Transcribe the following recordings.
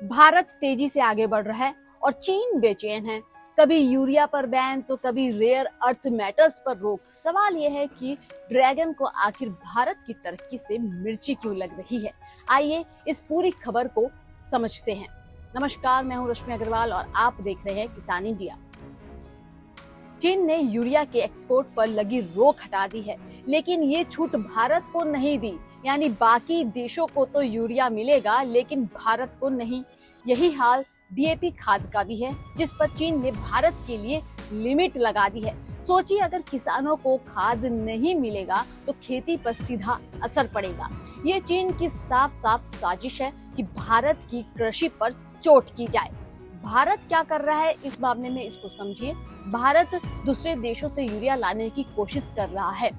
भारत तेजी से आगे बढ़ रहा है और चीन बेचैन है। कभी यूरिया पर बैन तो कभी रेयर अर्थ मेटल्स पर रोक। सवाल यह है कि ड्रैगन को आखिर भारत की तरक्की से मिर्ची क्यों लग रही है। आइए इस पूरी खबर को समझते हैं। नमस्कार, मैं हूं रश्मि अग्रवाल और आप देख रहे हैं किसान इंडिया। चीन ने यूरिया के एक्सपोर्ट पर लगी रोक हटा दी है, लेकिन ये छूट भारत को नहीं दी। यानी बाकी देशों को तो यूरिया मिलेगा लेकिन भारत को नहीं। यही हाल डीएपी खाद का भी है, जिस पर चीन ने भारत के लिए लिमिट लगा दी है। सोचिए, अगर किसानों को खाद नहीं मिलेगा तो खेती पर सीधा असर पड़ेगा। ये चीन की साफ साफ साजिश है कि भारत की कृषि पर चोट की जाए। भारत क्या कर रहा है इस मामले में, इसको समझिए। भारत दूसरे देशों से यूरिया लाने की कोशिश कर रहा है।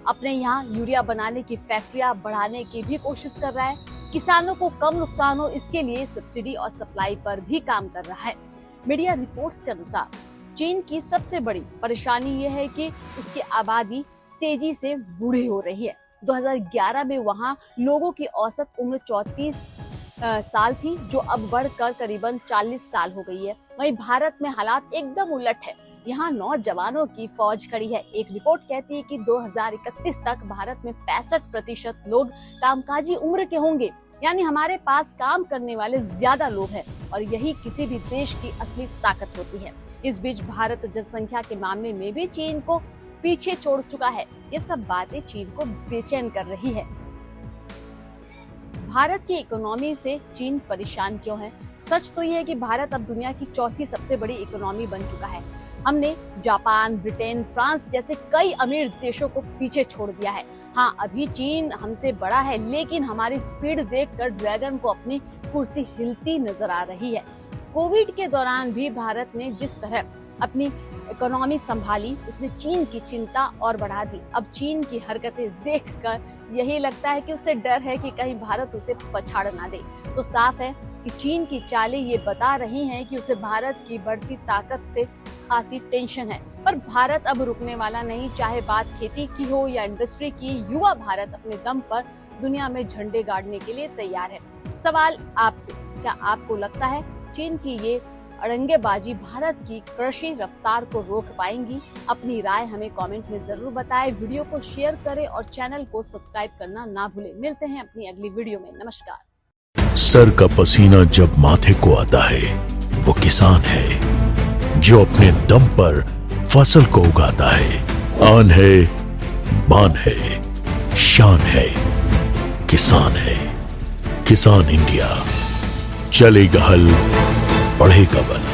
अपने यहाँ यूरिया बनाने की फैक्ट्रियां बढ़ाने की भी कोशिश कर रहा है। किसानों को कम नुकसान हो, इसके लिए सब्सिडी और सप्लाई पर भी काम कर रहा है। मीडिया रिपोर्ट्स के अनुसार चीन की सबसे बड़ी परेशानी ये है कि उसकी आबादी तेजी से बूढ़ी हो रही है। 2011 में वहाँ लोगों की औसत उम्र 34 साल थी, जो अब बढ़कर करीबन 40 साल हो गई है। वहीं भारत में हालात एकदम उलट है। यहाँ नौजवानों की फौज खड़ी है। एक रिपोर्ट कहती है कि 2031 तक भारत में 65% लोग कामकाजी उम्र के होंगे। यानी हमारे पास काम करने वाले ज्यादा लोग हैं और यही किसी भी देश की असली ताकत होती है। इस बीच भारत जनसंख्या के मामले में भी चीन को पीछे छोड़ चुका है। ये सब बातें चीन को बेचैन कर रही है। भारत की इकोनॉमी से चीन परेशान क्यों है? सच तो यह है कि भारत अब दुनिया की चौथी सबसे बड़ी इकोनॉमी बन चुका है। हमने जापान, ब्रिटेन, फ्रांस जैसे कई अमीर देशों को पीछे छोड़ दिया है। हाँ, अभी चीन हमसे बड़ा है, लेकिन हमारी स्पीड देखकर ड्रैगन को अपनी कुर्सी हिलती नजर आ रही है। कोविड के दौरान भी भारत ने जिस तरह अपनी इकोनॉमी संभाली, उसने चीन की चिंता और बढ़ा दी। अब चीन की हरकतें देखकर यही लगता है कि उसे डर है कि कहीं भारत उसे पछाड़ ना दे। तो साफ है कि चीन की चालें ये बता रही हैं कि उसे भारत की बढ़ती ताकत से खासी टेंशन है। पर भारत अब रुकने वाला नहीं। चाहे बात खेती की हो या इंडस्ट्री की, युवा भारत अपने दम पर दुनिया में झंडे गाड़ने के लिए तैयार है। सवाल आपसे, क्या आपको लगता है चीन की ये अड़ंगेबाजी भारत की कृषि रफ्तार को रोक पाएंगी? अपनी राय हमें कमेंट में जरूर बताएं। वीडियो को शेयर करें और चैनल को सब्सक्राइब करना ना भूलें। मिलते हैं अपनी अगली वीडियो में। नमस्कार। सर का पसीना जब माथे को आता है, वो किसान है जो अपने दम पर फसल को उगाता है। आन है, बान है, शान है, किसान है। किसान इंडिया, चलेगा हल, बढ़ेगा बल।